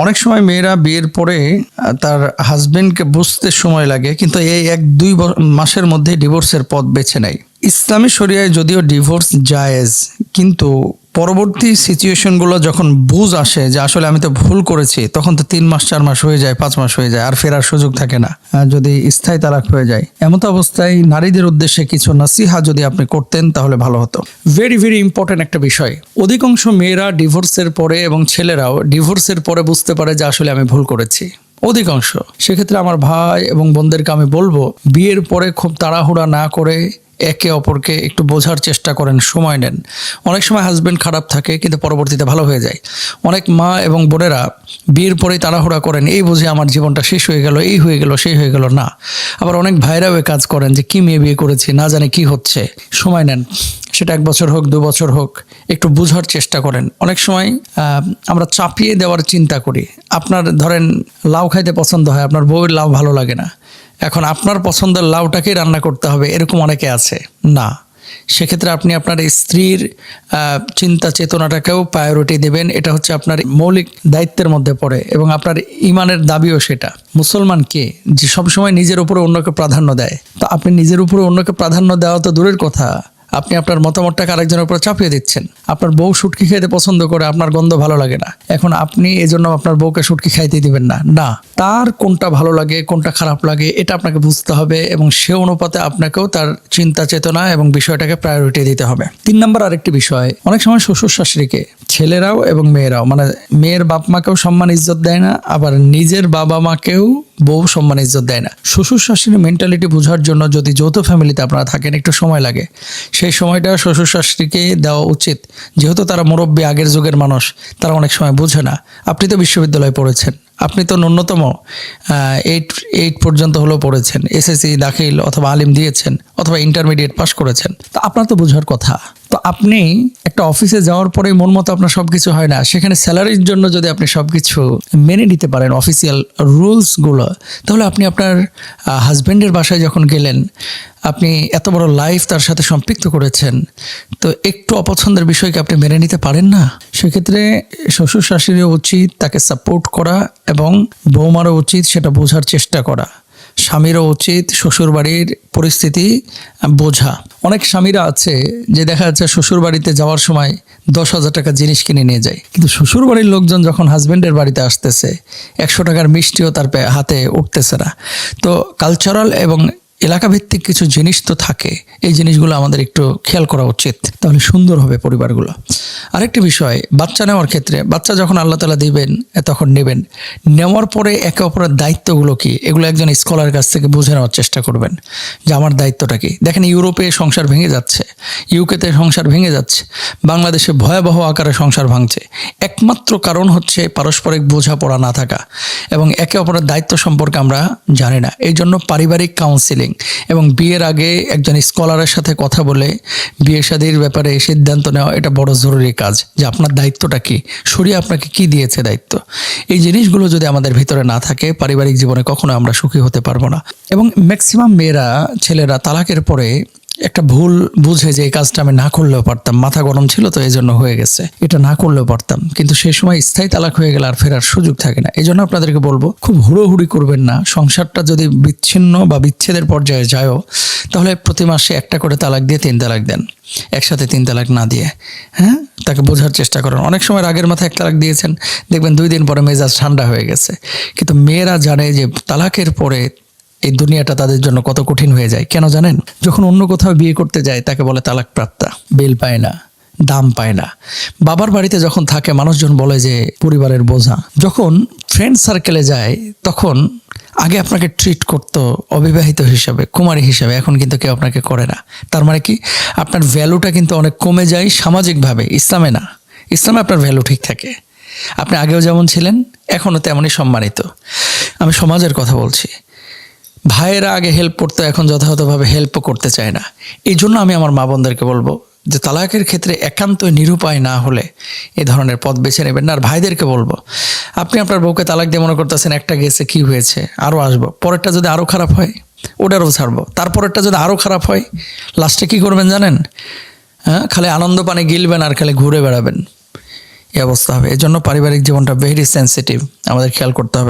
অনেক সময় মেয়েরা বিয়ের পরে তার হাজবেন্ডকে বুঝতে সময় লাগে, কিন্তু এই 1-2 মাসের মধ্যে ডিভোর্সের পথ বেছে নেয়। ইসলামী শরিয়ায় যদিও ডিভোর্স জায়েজ, কিন্তু পরবর্তী সিচুয়েশনগুলো যখন বুঝ আসে যে আসলে আমি তো ভুল করেছি, তখন তো 3 মাস 4 মাস হয়ে যায়, 5 মাস হয়ে যায়, আর ফেরার সুযোগ থাকে না যদি স্থায়ী তালাক হয়ে যায়। এমত অবস্থায় নারীদের উদ্দেশ্যে কিছু নাসিহা যদি আপনি করতেন তাহলে ভালো হতো। ভেরি ভেরি ইম্পর্টেন্ট একটা বিষয়। অধিকাংশ মেয়েরা ডিভোর্সের পরে এবং ছেলেরাও ডিভোর্সের পরে বুঝতে পারে যে আসলে আমি ভুল করেছি, অধিকাংশ। সেক্ষেত্রে আমার ভাই এবং বোনদেরকে আমি বলবো, বিয়ের পরে খুব তাড়াহুড়া না করে একে অপরকে একটু বোঝার চেষ্টা করেন, সময় নেন। অনেক সময় হাজবেন্ড খারাপ থাকে কিন্তু পরবর্তীতে ভালো হয়ে যায়। অনেক মা এবং বোনেরা বিয়ের পরেই তাড়াহুড়া করেন, এই বুঝে আমার জীবনটা শেষ হয়ে গেল, এই হয়ে গেল, সেই হয়ে গেল। না, আবার অনেক ভাইরাও কাজ করেন যে কি মেয়ে বিয়ে করেছি, না জানে কি হচ্ছে। সময় নেন, সেটা 1 বছর হোক 2 বছর হোক, একটু বোঝার চেষ্টা করেন। অনেক সময় আমরা চাপিয়ে দেওয়ার চিন্তা করি। আপনার ধরেন লাউ খাইতে পছন্দ হয়, আপনার বউয়ের লাউ ভালো লাগে না, এখন আপনার পছন্দের লাউটাকেই রান্না করতে হবে, এরকম অনেকে আছে। না, সেক্ষেত্রে আপনি আপনার স্ত্রীর চিন্তা চেতনাটাকেও প্রায়োরিটি দেবেন। এটা হচ্ছে আপনার মৌলিক দায়িত্বের মধ্যে পড়ে এবং আপনার ইমানের দাবিও সেটা। মুসলমান কে যে সবসময় নিজের উপরে অন্যকে প্রাধান্য দেয়? তো আপনি নিজের উপরে অন্যকে প্রাধান্য দেওয়া তো দূরের কথা, আপনি আপনার মতামতটাকে আরেকজনের উপর চাপিয়ে দিচ্ছেন। আপনার বউ শুটকি খেতে পছন্দ করে, আপনার গন্ধ ভালো লাগে না, এখন আপনি এজন্য আপনার বউকে শুটকি খাইতে দিবেন না। না, তার কোনটা ভালো লাগে কোনটা খারাপ লাগে এটা আপনাকে বুঝতে হবে এবং সে অনুপাতে আপনাকেও তার চিন্তা চেতনা এবং বিষয়টাকে প্রায়োরিটি দিতে হবে। 3 নম্বর আরেকটি বিষয়, অনেক সময় শ্বশুর শাশুড়িকে ছেলেরাও এবং মেয়েরাও, মানে মেয়ের বাপ মাকেও সম্মান ইজ্জত দেয় না, আবার নিজের বাবা মাকেও বউ সম্মান ইজ্জত দেয় না। শ্বশুর শাশুড়ির মেন্টালিটি বোঝার জন্য যদি যৌথ ফ্যামিলিতে আপনারা থাকেন, একটু সময় লাগে। সেই সময়টা শ্বশুর শাশুড়িকে দেওয়া উচিত, যেহেতু তারা মুরব্বী, আগের যুগের মানুষ, তারা অনেক সময় বোঝে না। আপনি তো বিশ্ববিদ্যালয়ে পড়েছেন, আপনি তো ন্যূনতম 8 পর্যন্ত হলেও পড়েছেন, এসএসসি দাখিল অথবা আলিম দিয়েছেন অথবা ইন্টারমিডিয়েট পাস করেছেন, তো আপনার তো বোঝার কথা। তো আপনি একটা অফিসে যাওয়ার পরে মন মতো আপনার সবকিছু হয় না, সেখানে স্যালারির জন্য যদি আপনি সবকিছু মেনে নিতে পারেন অফিসিয়াল রুলসগুলো, তাহলে আপনি আপনার হাজব্যান্ডের বাসায় যখন গেলেন, আপনি এত বড় লাইফ তার সাথে সম্পৃক্ত করেছেন, তো একটু অপছন্দের বিষয়কে আপনি মেনে নিতে পারেন না? সেক্ষেত্রে শ্বশুর শাশুড়িও উচিত তাকে সাপোর্ট করা এবং বৌমারও উচিত সেটা বোঝার চেষ্টা করা। স্বামীরও উচিত শ্বশুরবাড়ির পরিস্থিতি বোঝা। অনেক স্বামীরা আছে যে দেখা যাচ্ছে শ্বশুরবাড়িতে যাওয়ার সময় 10,000 টাকা জিনিস কিনে নিয়ে যায়, কিন্তু শ্বশুরবাড়ির লোকজন যখন হাজব্যান্ডের বাড়িতে আসতেছে 100 টাকার মিষ্টিও তার হাতে উঠতেছে না। তো কালচারাল এবং এলাকাভিত্তিক কিছু জিনিস তো থাকে, এই জিনিসগুলো আমাদের একটু খেয়াল করা উচিত, তাহলে সুন্দর হবে পরিবারগুলো। আরেকটি বিষয়, বাচ্চা নেওয়ার ক্ষেত্রে, বাচ্চা যখন আল্লাহ তাআলা দিবেন তখন নেবেন, নেওয়ার পরে একে অপরের দায়িত্বগুলো কি, এগুলো একজন স্কলারের কাছ থেকে বুঝে নেওয়ার চেষ্টা করবেন যে আমার দায়িত্বটা কি। দেখেন, ইউরোপে সংসার ভেঙে যাচ্ছে, ইউকেতে সংসার ভেঙে যাচ্ছে, বাংলাদেশে ভয়াবহ আকারে সংসার ভাঙছে। একমাত্র কারণ হচ্ছে পারস্পরিক বোঝাপড়া না থাকা এবং একে অপরের দায়িত্ব সম্পর্কে আমরা জানি না। এই জন্য পারিবারিক কাউন্সিলিং এবং বিয়ের আগে একজন স্কলারের সাথে কথা বলে বিয়ে শাদীর ব্যাপারে সিদ্ধান্ত নেওয়া, এটা বড় জরুরি কাজ, যে আপনার দায়িত্বটা কি, শরীয়ত আপনাকে কি দিয়েছে দায়িত্ব। এই জিনিসগুলো যদি আমাদের ভিতরে না থাকে, পারিবারিক জীবনে কখনো আমরা সুখী হতে পারবো না। এবং ম্যাক্সিমাম মেয়েরা, ছেলেরা তালাকের পরে একটা ভুল বুঝে যে এই কাজটা আমি না করলেও পারতাম, মাথা গরম ছিল তো এই জন্য হয়ে গেছে, এটা না করলেও পারতাম, কিন্তু সেই সময় স্থায়ী তালাক হয়ে গেলে আর ফেরার সুযোগ থাকে না। এই জন্য আপনাদেরকে বলবো, খুব হুড়োহুড়ি করবেন না। সংসারটা যদি বিচ্ছিন্ন বা বিচ্ছেদের পর্যায়ে যায়ও, তাহলে প্রতি মাসে একটা করে তালাক দিয়ে 3 তালাক দেন, একসাথে 3 তালাক না দিয়ে। হ্যাঁ, তাকে বোঝার চেষ্টা করেন। অনেক সময় রাগের মাথায় 1 তালাক দিয়েছেন, দেখবেন 2 দিন পরে মেজাজ ঠান্ডা হয়ে গেছে। কিন্তু মেয়েরা জানে যে তালাকের পরে এই দুনিয়াটা তাদের জন্য কত কঠিন হয়ে যায়। কেন জানেন? যখন অন্য কোথাও বিয়ে করতে যায় তাকে বলে তালাক প্রাপ্তা, বেল পায় না, দাম পায় না। বাবার বাড়িতে যখন থাকে মানুষজন বলে যে পরিবারের বোঝা। যখন ফ্রেন্ড সার্কেলে যায় তখন আগে আপনাকে ট্রিট করতো অবিবাহিত হিসাবে, কুমারী হিসাবে, এখন কিন্তু কেউ আপনাকে করে না। তার মানে কি, আপনার ভ্যালুটা কিন্তু অনেক কমে যায় সামাজিকভাবে। ইসলামে না, ইসলামে আপনার ভ্যালু ঠিক থাকে। আপনি আগেও যেমন ছিলেন এখনও তেমনই সম্মানিত। আমি সমাজের কথা বলছি। ভাইয়েরা আগে হেল্প করতো, এখন যথাযথভাবে হেল্পও করতে চায় না। এই জন্য আমি আমার মা বোনদেরকে বলবো যে তালাকের ক্ষেত্রে একান্তই নিরুপায় না হলে এ ধরনের পথ বেছে নেবেন না। আর ভাইদেরকে বলবো, আপনি আপনার বউকে তালাক দিয়ে মনে করতেছেন একটা গেছে, কি হয়েছে, আরও আসবো, পরেরটা যদি আরও খারাপ হয় ওটারও ছাড়বো, তারপরেরটা যদি আরও খারাপ হয়, লাস্টে কী করবেন জানেন? হ্যাঁ, খালি আনন্দ পানে গিলবেন আর খালি ঘুরে বেড়াবেন। এই অবস্থা হবে। এজন্য পারিবারিক জীবনটা ভেরি সেনসিটিভ, আমাদের খেয়াল করতে হবে।